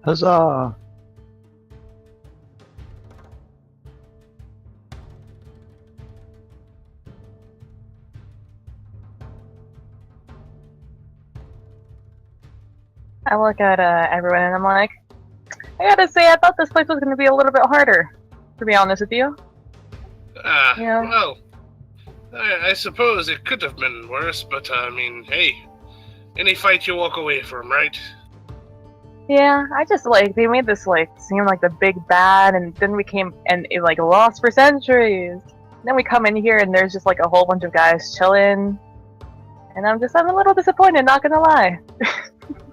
Huzzah! I look at everyone and I'm like, I gotta say, I thought this place was gonna be a little bit harder, to be honest with you. Yeah. Well, I suppose it could have been worse, but I mean, hey, any fight you walk away from, right? Yeah, I just they made this seem like the big bad, and then we came and it lost for centuries. Then we come in here and there's just a whole bunch of guys chilling, and I'm a little disappointed, not gonna lie.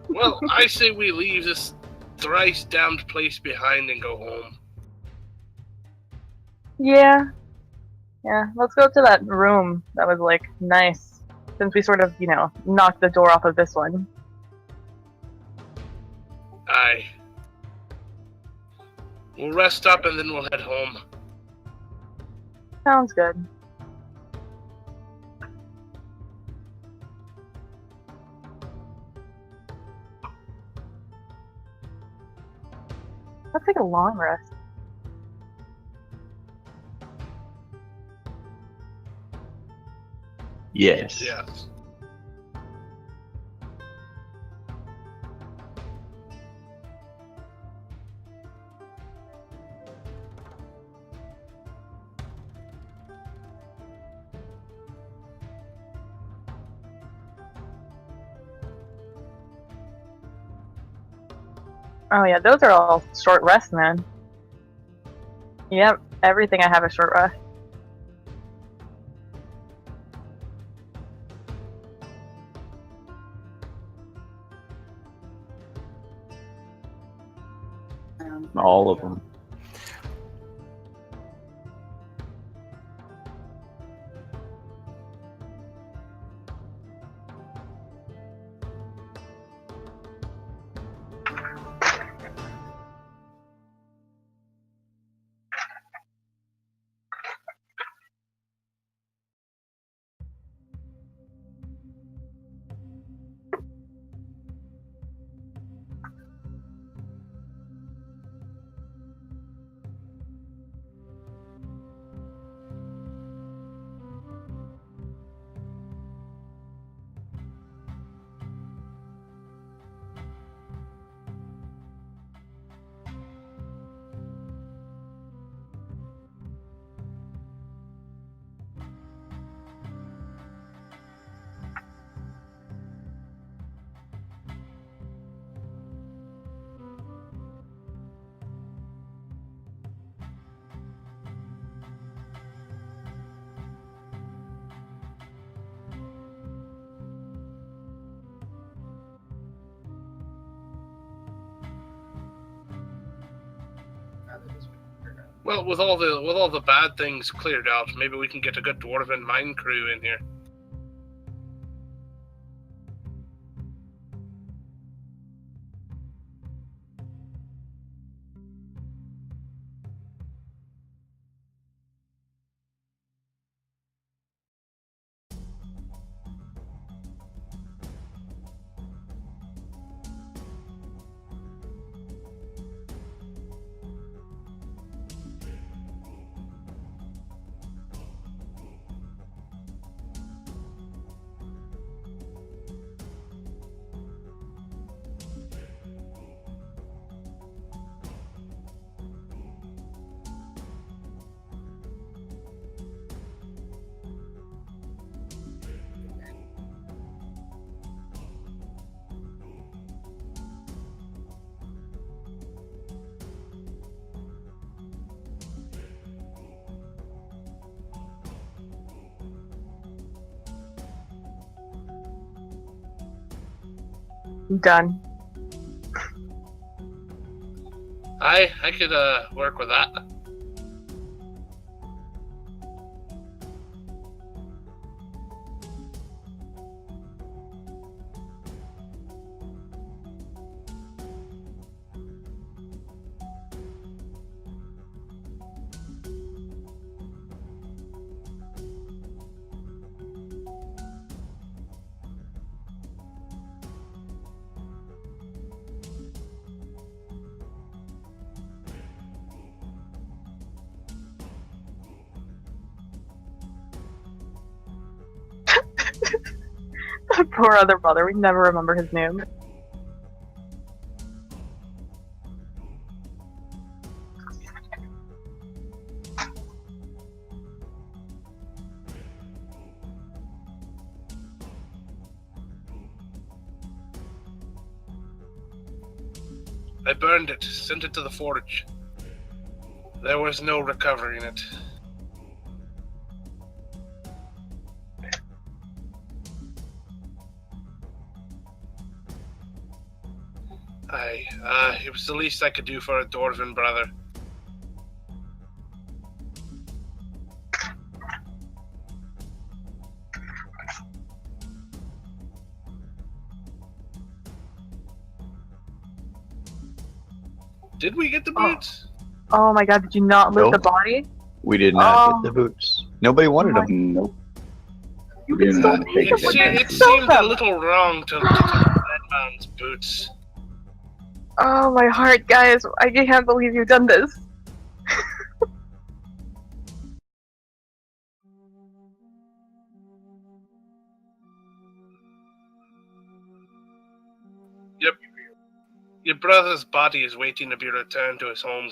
Well, I say we leave this thrice damned place behind and go home. Yeah, let's go to that room that was nice, since we sort of knocked the door off of this one. Aye. We'll rest up and then we'll head home. Sounds good. Let's take a long rest. Yes. Yes. Oh yeah, those are all short rests, man. Yep, everything I have is short rest. All of them. Well, with all the bad things cleared out, maybe we can get a good dwarven mine crew in here. Done. I could work with that. Poor other brother, we never remember his name. I burned it, sent it to the forge. There was no recovering it. It was the least I could do for a dwarven brother. Did we get the boots? Oh my god, did you not loot the Nope. body? We did not Oh. get the boots. Nobody wanted Oh them. Nope. You We can did still not take take them it. when you It sell seemed a them. little wrong to take that man's boots. Oh my heart, guys, I can't believe you've done this. Your brother's body is waiting to be returned to his home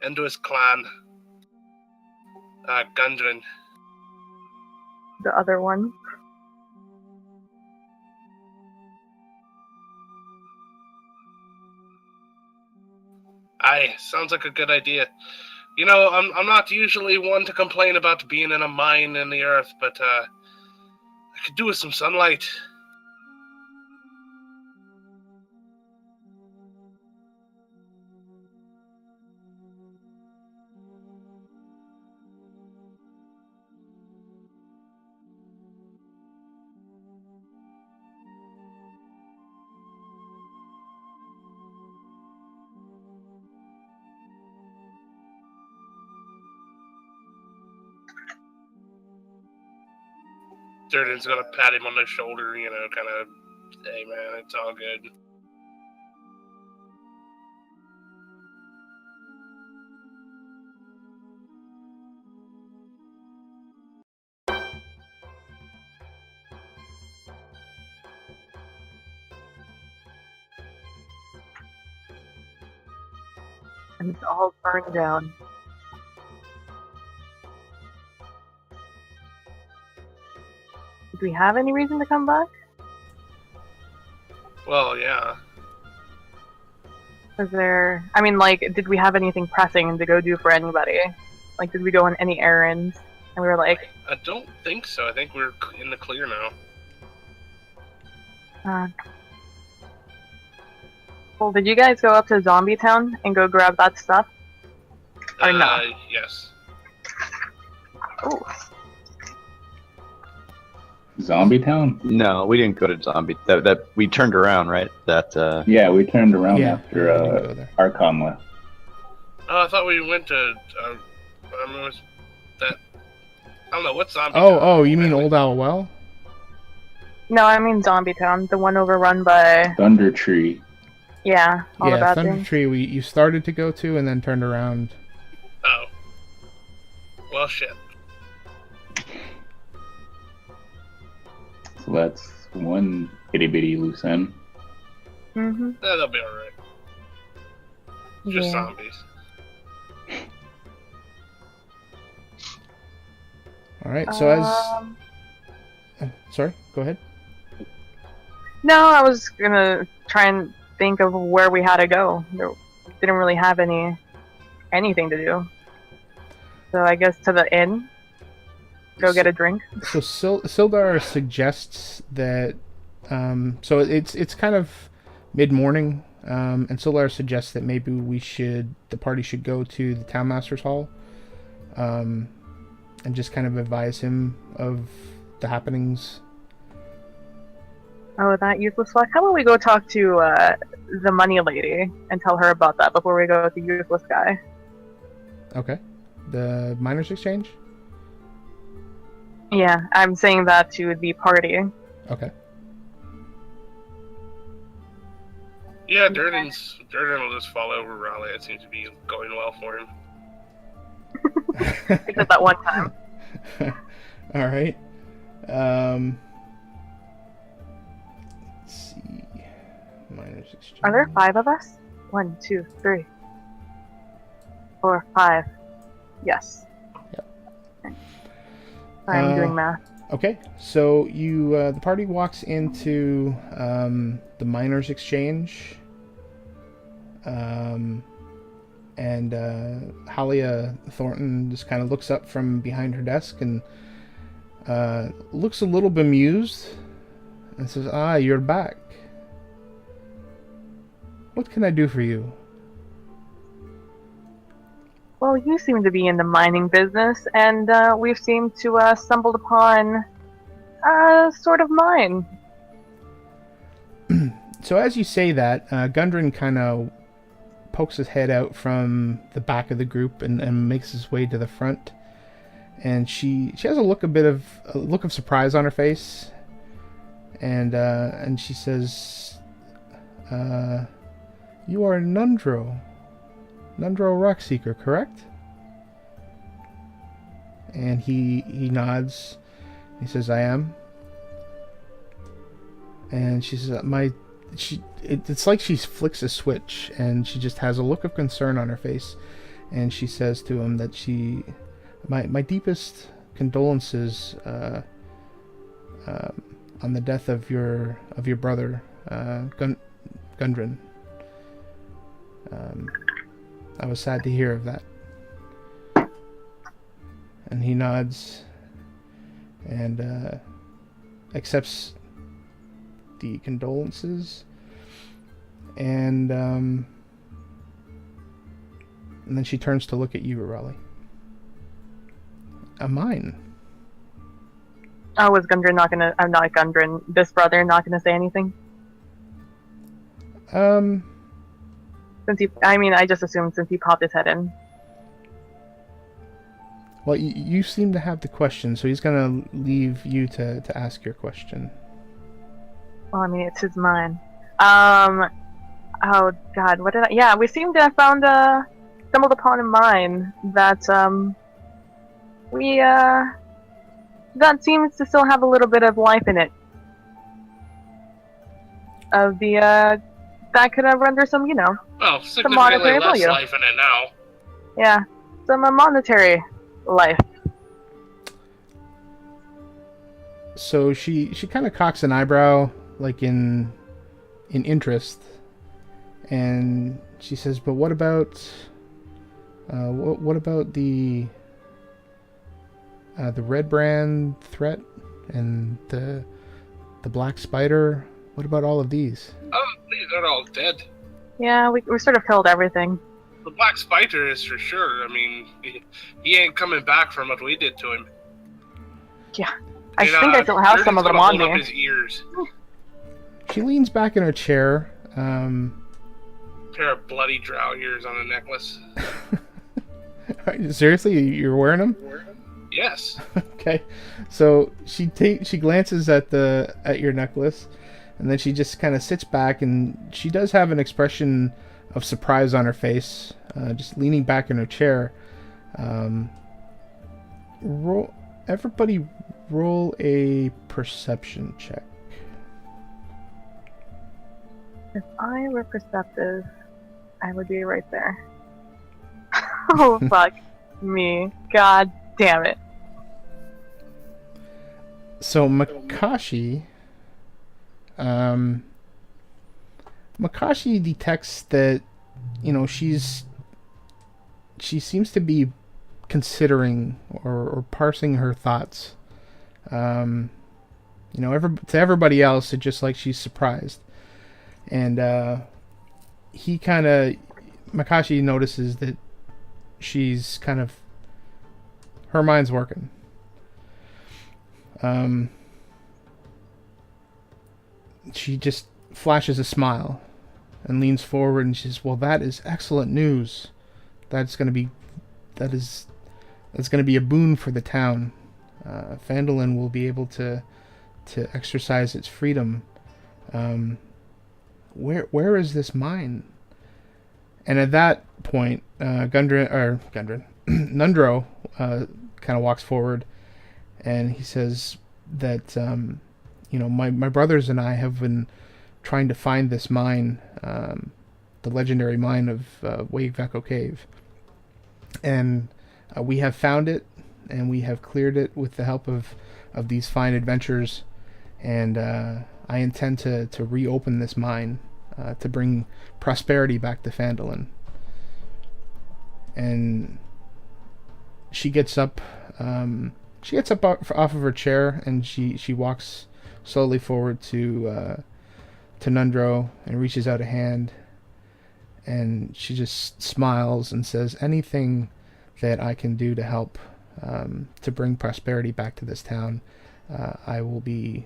and to his clan. Gundren. The other one. Aye, sounds like a good idea. You know, I'm not usually one to complain about being in a mine in the earth, but I could do with some sunlight. Duradin's gonna pat him on the shoulder, you know, kind of, hey man, it's all good. And it's all burned down. Do we have any reason to come back? Well, yeah. Was there... I mean, like, did we have anything pressing to go do for anybody? Like, did we go on any errands? And we were like, I don't think so. I think we're in the clear now. well, did you guys go up to Zombie Town and go grab that stuff? Or no? Yes. Ooh. Zombie Town? No, we didn't go to zombie. That we turned around, right? That Yeah, we turned around Yeah, after we didn't go there. Archon left. Oh, I thought we went to. Was that? I don't know what zombie. Oh, you mean Old Owl Well? No, I mean Zombie Town, the one overrun by... Thunder Tree. Yeah, all the Yeah, bad Thunder things. Tree. You started to go to and then turned around. Oh. Well, shit. So that's one itty bitty loose end. Mm-hmm. That'll be alright. Just Yeah. zombies. All right. So sorry, go ahead. No, I was gonna try and think of where we had to go. There didn't really have anything to do. So I guess to the inn. Go get a drink. So Sildar suggests that. So it's kind of mid-morning, and Sildar suggests that maybe the party should go to the Townmaster's Hall, and just kind of advise him of the happenings. Oh, that useless fuck. How about we go talk to the money lady and tell her about that before we go with the useless guy? Okay. The Miners Exchange? Yeah, I'm saying that to the party. Okay. Yeah, Duradin will just fall over Rirali. It seems to be going well for him. Except that one time. All right. Let's see. Miners exchange. Are there 5 of us? 1, 2, 3, 4, 5. Yes. Yep. Sorry, I'm doing math. Okay, so you the party walks into the miners exchange, and Halia Thornton just kind of looks up from behind her desk and looks a little bemused and says, "Ah, you're back. What can I do for you?" Well, you seem to be in the mining business, and we've seemed to stumbled upon a sort of mine. So as you say that, Gundren kind of pokes his head out from the back of the group and makes his way to the front. And she has a look of surprise on her face, and she says, "You are Nundro Rockseeker, correct?" And he nods. He says, "I am." And she says, it's like she flicks a switch, and she just has a look of concern on her face, and she says to him that my deepest condolences on the death of your brother, Gundren. I was sad to hear of that. And he nods and accepts the condolences, and then she turns to look at you, Rirali. A mine. Oh, was Gundren not gonna? I'm not Gundren. This brother not gonna say anything. Since I just assumed since he popped his head in. Well, you seem to have the question, so he's gonna leave you to ask your question. Well, I mean, it's his mine. Oh God, what did I? Yeah, we seem to have stumbled upon a mine that that seems to still have a little bit of life in it. That could render some, Well, some monetary significantly less value. life in it now. Yeah, some monetary life. So she kind of cocks an eyebrow, like in interest, and she says, "But what about the Red Brand threat and the Black Spider? What about all of these?" These are all dead. Yeah, we sort of killed everything. The Black Spider is for sure. I mean, he ain't coming back from what we did to him. Yeah, I think I still have some of them on me. His ears. She leans back in her chair. Pair of bloody drow ears on a necklace. Seriously, you're wearing them? Yes. Okay, so she glances at your necklace, and then she just kind of sits back, and she does have an expression of surprise on her face, just leaning back in her chair. Everybody roll a perception check. If I were perceptive, I would be right there. Oh, fuck me. God damn it. So Mikashi detects that, she seems to be considering or parsing her thoughts. To everybody else, it's just like she's surprised. And Mikashi notices that she's her mind's working. She just flashes a smile and leans forward and she says, "Well, that is excellent news. That's going to be a boon for the town. Phandalin will be able to exercise its freedom. Where is this mine?" And at that point, Nundro kind of walks forward, and he says that my brothers and I have been trying to find this mine, the legendary mine of Wave Echo Cave. And we have found it, and we have cleared it with the help of these fine adventurers. And I intend to reopen this mine to bring prosperity back to Phandalin. And she gets up. She gets up off of her chair, and she walks slowly forward to Nundro and reaches out a hand, and she just smiles and says, "Anything that I can do to help to bring prosperity back to this town, I will be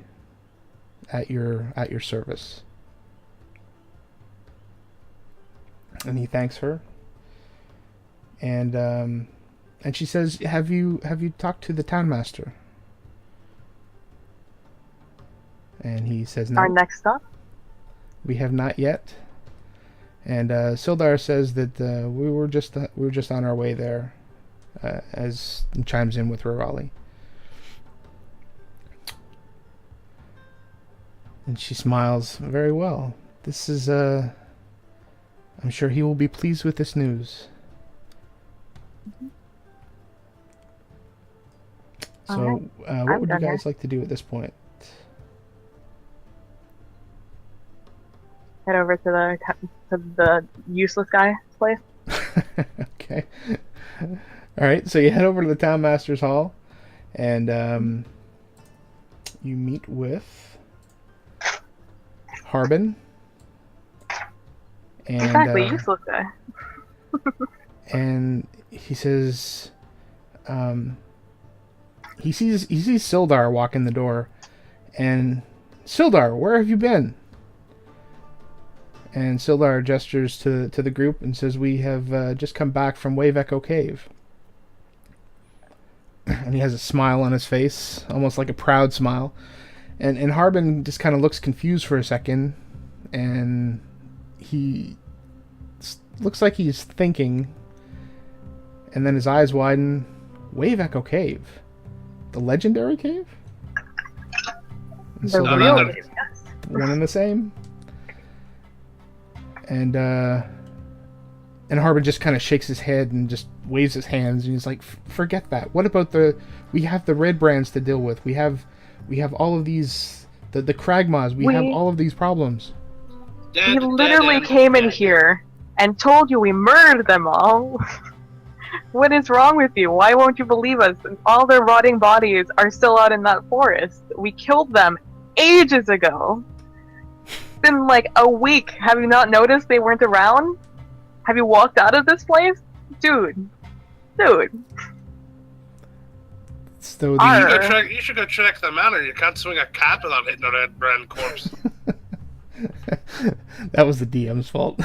at your service." And he thanks her, and she says, "Have you talked to the town master?" And he says, "No. Our next stop? We have not yet." And Sildar says that we were just on our way there, as he chimes in with Rirali. And she smiles. "Very well. This is I'm sure he will be pleased with this news." So, what would you guys like to do at this point? Head over to the useless guy's place. Okay. All right. So you head over to the town master's hall, and you meet with Harbin. And, exactly, useless guy. And he says, he sees Sildar walk in the door, and "Sildar, where have you been?" And Sildar gestures to the group and says, "We have just come back from Wave Echo Cave." And he has a smile on his face, almost like a proud smile. And Harbin just kind of looks confused for a second, and he looks like he's thinking, and then his eyes widen. "Wave Echo Cave? The legendary cave?" And The Sildar, real cave, yes. one and the same. And Harbin just kind of shakes his head and just waves his hands, and he's like, "Forget that. What about we have the red brands to deal with. We have all of these, the Kragmas. We have all of these problems." We literally came in here and told you we murdered them all. What is wrong with you? Why won't you believe us? All their rotting bodies are still out in that forest. We killed them ages ago. It's been like a week. Have you not noticed they weren't around? Have you walked out of this place? Dude. So You should go check the manor. You can't swing a cat without hitting a red brand corpse. That was the DM's fault.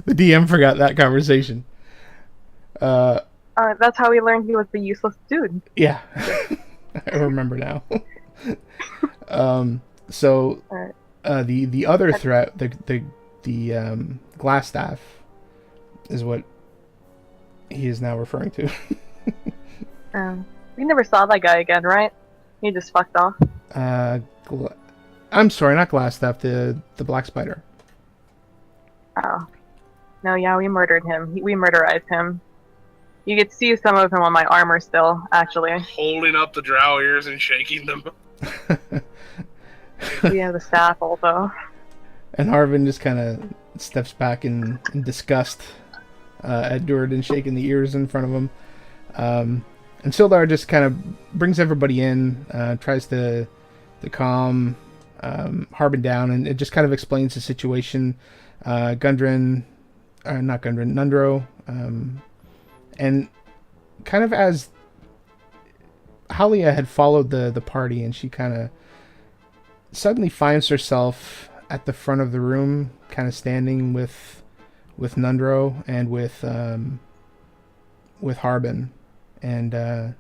The DM forgot that conversation. That's how we learned he was the useless dude. Yeah. I remember now. So the other threat, the Glassstaff, is what he is now referring to. We never saw that guy again, right? He just fucked off. I'm sorry, not Glassstaff, the Black Spider. Oh. No, yeah, we murdered him. We murderized him. You could see some of him on my armor still, actually. Holding up the drow ears and shaking them. We have the staff also. And Harvin just kind of steps back in disgust at Duradin shaking the ears in front of him. And Sildar just kind of brings everybody in, tries to calm Harbin down, and it just kind of explains the situation. Nundro, and kind of as Halia had followed the party, and she kind of suddenly finds herself at the front of the room, kind of standing with Nundro and with Harbin, and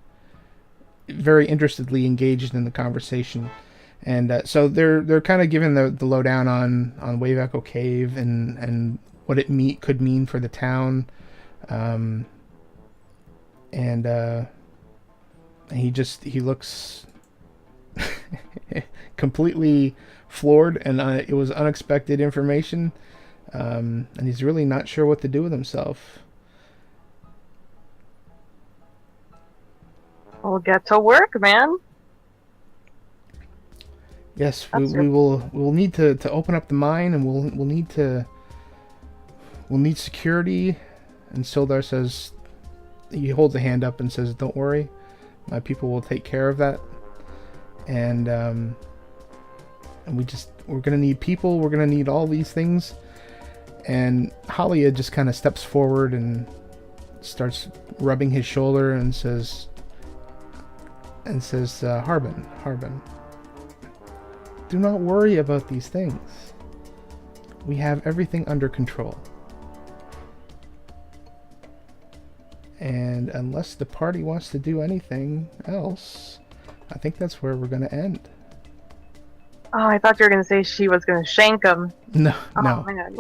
very interestedly engaged in the conversation. And so they're kind of giving the lowdown on Wave Echo Cave and what it could mean for the town. And he looks completely floored, and it was unexpected information, and he's really not sure what to do with himself. We'll get to work, man. Yes, That's we'll need to open up the mine, and we'll need security. And Sildar says, he holds a hand up and says, "Don't worry, my people will take care of that." And we're gonna need people. We're gonna need all these things. And Halia just kind of steps forward and starts rubbing his shoulder and says, Harbin, do not worry about these things. We have everything under control. And unless the party wants to do anything else, I think that's where we're going to end. Oh, I thought you were going to say she was going to shank him. No. Oh, man.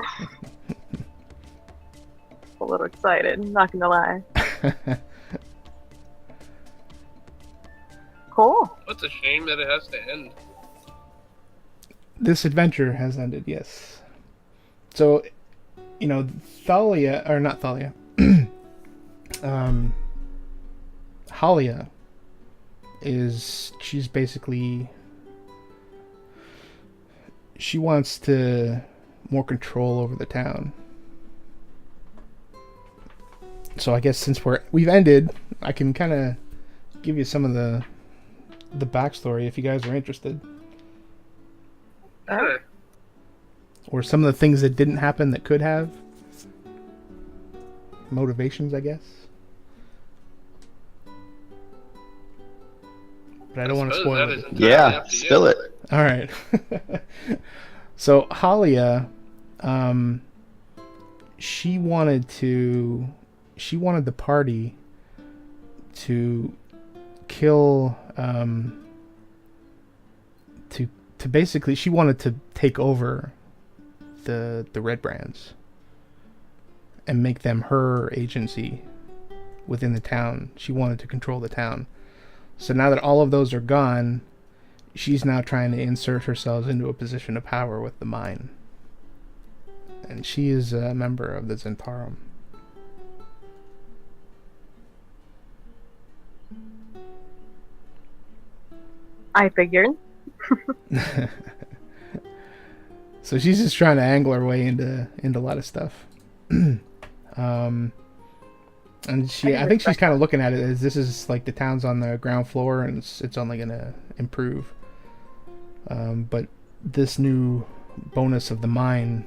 A little excited, not going to lie. Cool. It's a shame that it has to end. This adventure has ended, yes. So, Thalia, or not Thalia, Halia she's basically, she wants more control over the town. So I guess since we've ended, I can kind of give you some of the backstory if you guys are interested. Sure. Or some of the things that didn't happen that could have. Motivations, I guess. But I don't want to spoil it. Yeah, spill it. All right. So Halia, she wanted the party to kill, to basically, she wanted to take over the Red Brands and make them her agency within the town. She wanted to control the town. So now that all of those are gone, she's now trying to insert herself into a position of power with the mine. And she is a member of the Zentarum. I figured. So she's just trying to angle her way into a lot of stuff. And I think she's kind of looking at it as this is like the town's on the ground floor and it's only going to improve. But this new bonus of the mine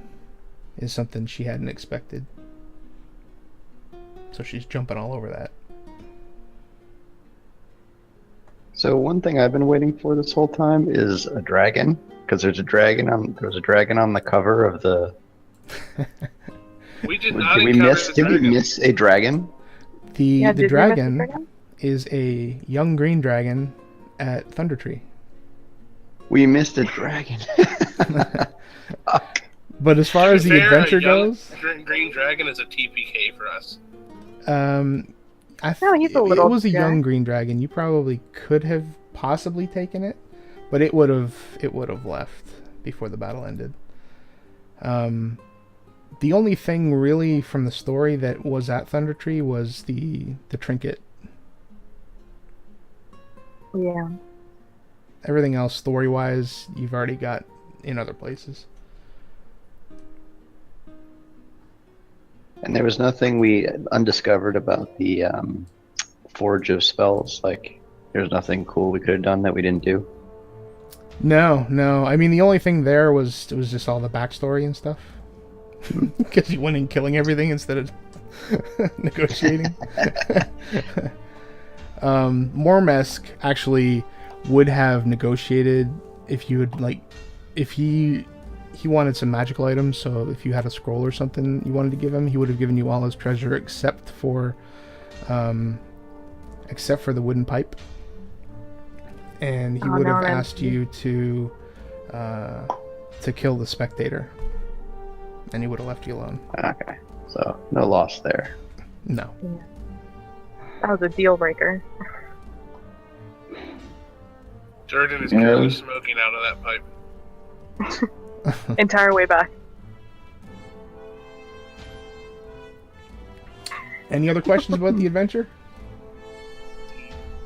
is something she hadn't expected. So she's jumping all over that. So one thing I've been waiting for this whole time is a dragon, because there was a dragon on the cover of the. We did not. Did we miss a dragon? The dragon is a young green dragon at Thunder Tree. We missed a dragon. But as far as the adventure goes, green dragon is a TPK for us. He's a little it was a guy. young green dragon. You probably could have possibly taken it, but it would have left before the battle ended. The only thing really from the story that was at Thunder Tree was the trinket. Yeah. Everything else, story-wise, you've already got in other places. And there was nothing we undiscovered about the Forge of Spells. Like, there's nothing cool we could have done that we didn't do. No. I mean, the only thing there was just all the backstory and stuff. Because you went in killing everything instead of negotiating. Mormesk actually would have negotiated if you had, if he wanted some magical items, so if you had a scroll or something you wanted to give him, he would have given you all his treasure except for the wooden pipe. And he would have asked you to kill the spectator. And he would have left you alone. Okay, so no loss there. No. Yeah. That was a deal breaker. Duradin is Yeah. currently smoking out of that pipe. Entire way back. Any other questions about the adventure?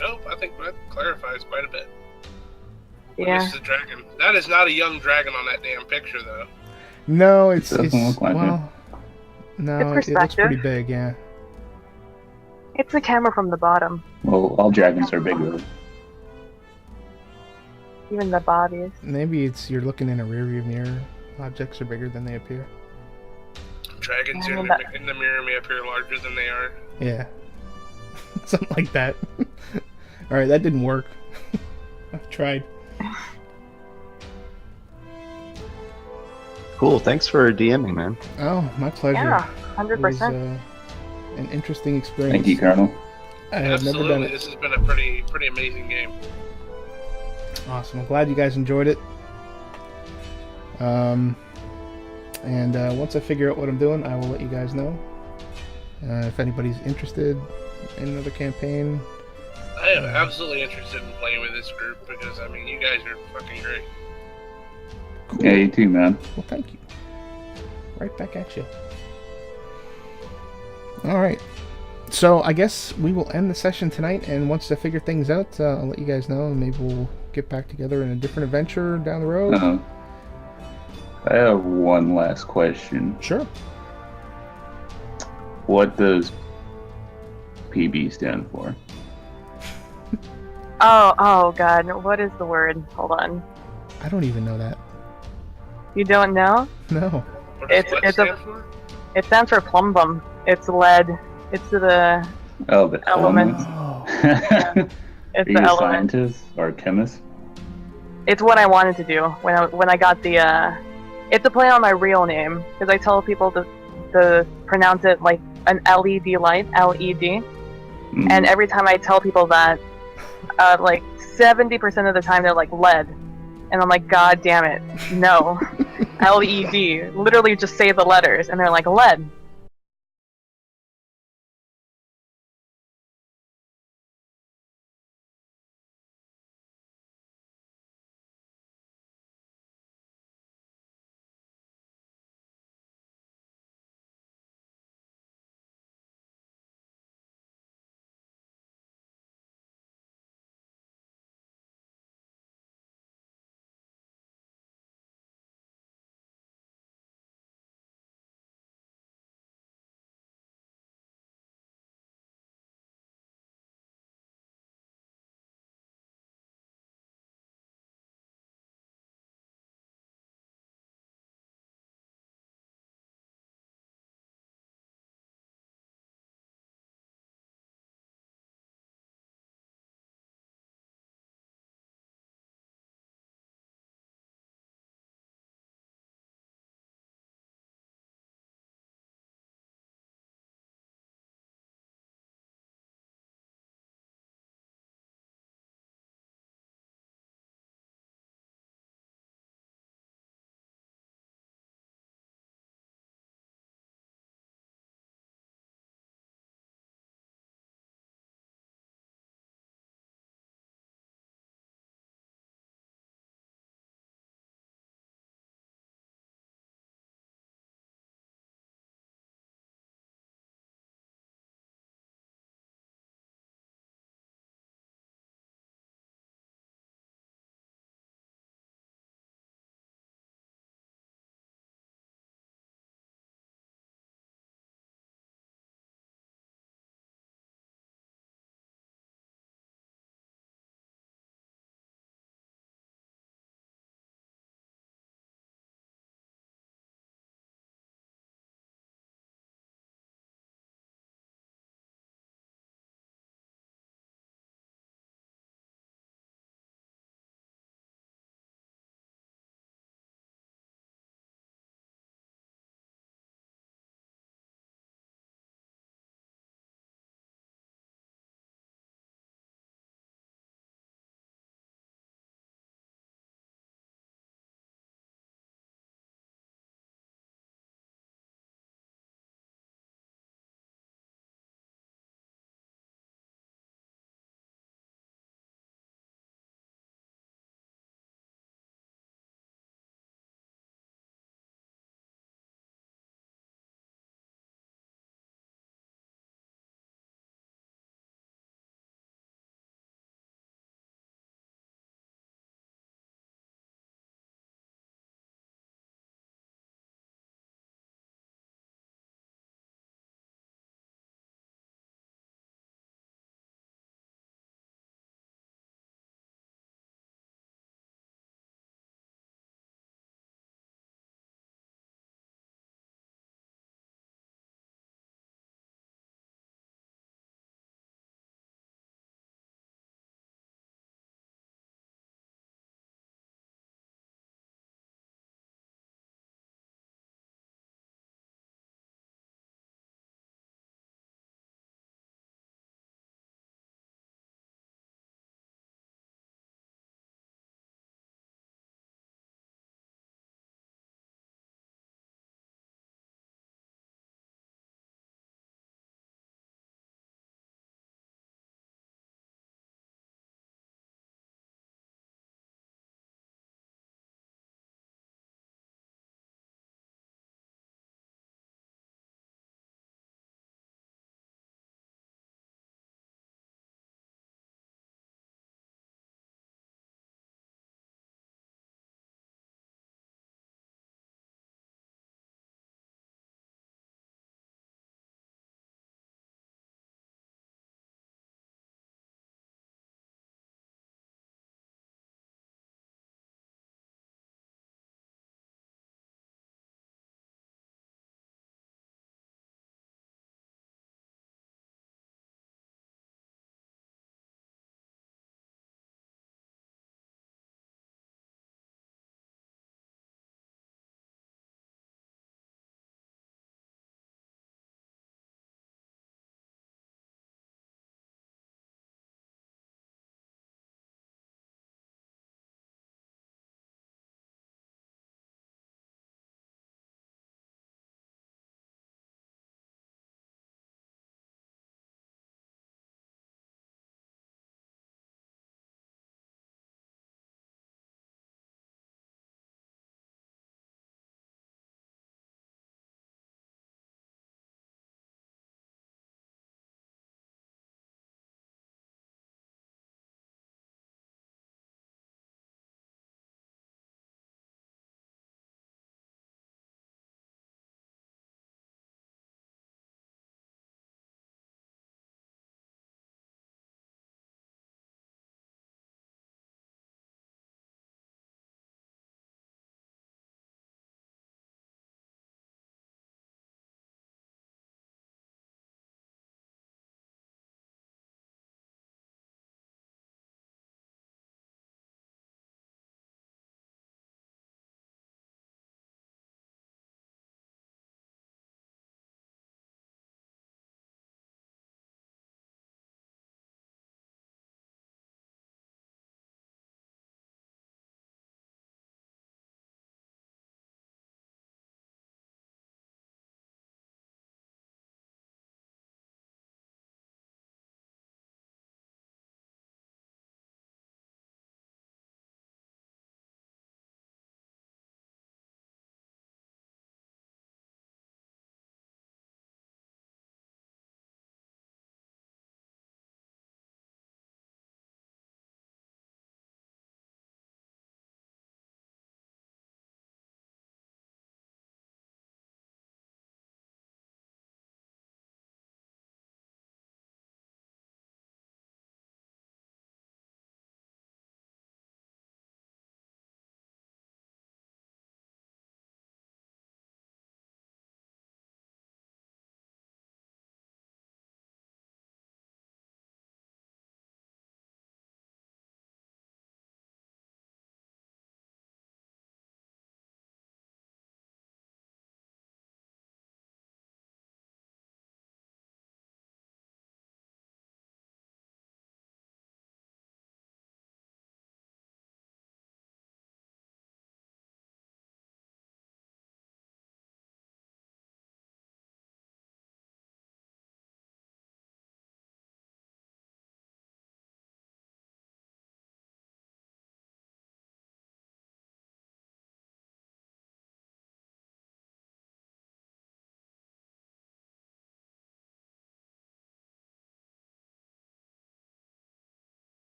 Nope, I think that clarifies quite a bit. Yeah. This is a dragon. That is not a young dragon on that damn picture, though. No, it's Doesn't look like well, no, It's it looks perspective. pretty big. Yeah. It's the camera from the bottom. Well, all dragons are big, though. Even the bodies. Maybe it's you're looking in a rearview mirror. Objects are bigger than they appear. Dragons Yeah, in the mirror may appear larger than they are. Yeah. Something like that. Alright, that didn't work. I've tried. Cool. Thanks for DMing, man. Oh, my pleasure. Yeah, It was 100%. an interesting experience. Thank you, Colonel. I have never done Absolutely, it. this has been a pretty amazing game. Awesome. I'm glad you guys enjoyed it. And once I figure out what I'm doing, I will let you guys know. If anybody's interested in another campaign. I am absolutely interested in playing with this group because, I mean, you guys are fucking great. Cool. Yeah, you too, man. Well, thank you. Right back at you. Alright. So, I guess we will end the session tonight, and once I figure things out, I'll let you guys know, and maybe we'll get back together in a different adventure down the road. I have one last question. Sure. What does PB stand for? Oh god, what is the word? Hold on. I don't even know that. You don't know? No. What does It's- lead it's a- stand for? It stands for plum bum. It's lead. It's the Oh, the Element. elements. Oh. it's Are you the a element. scientist or a chemist? It's what I wanted to do when I got the it's a play on my real name because I tell people to pronounce it like an LED light, LED. Mhm. And every time I tell people that, like 70% of the time they're like lead, and I'm like, God damn it, no, LED. Literally just say the letters, and they're like lead.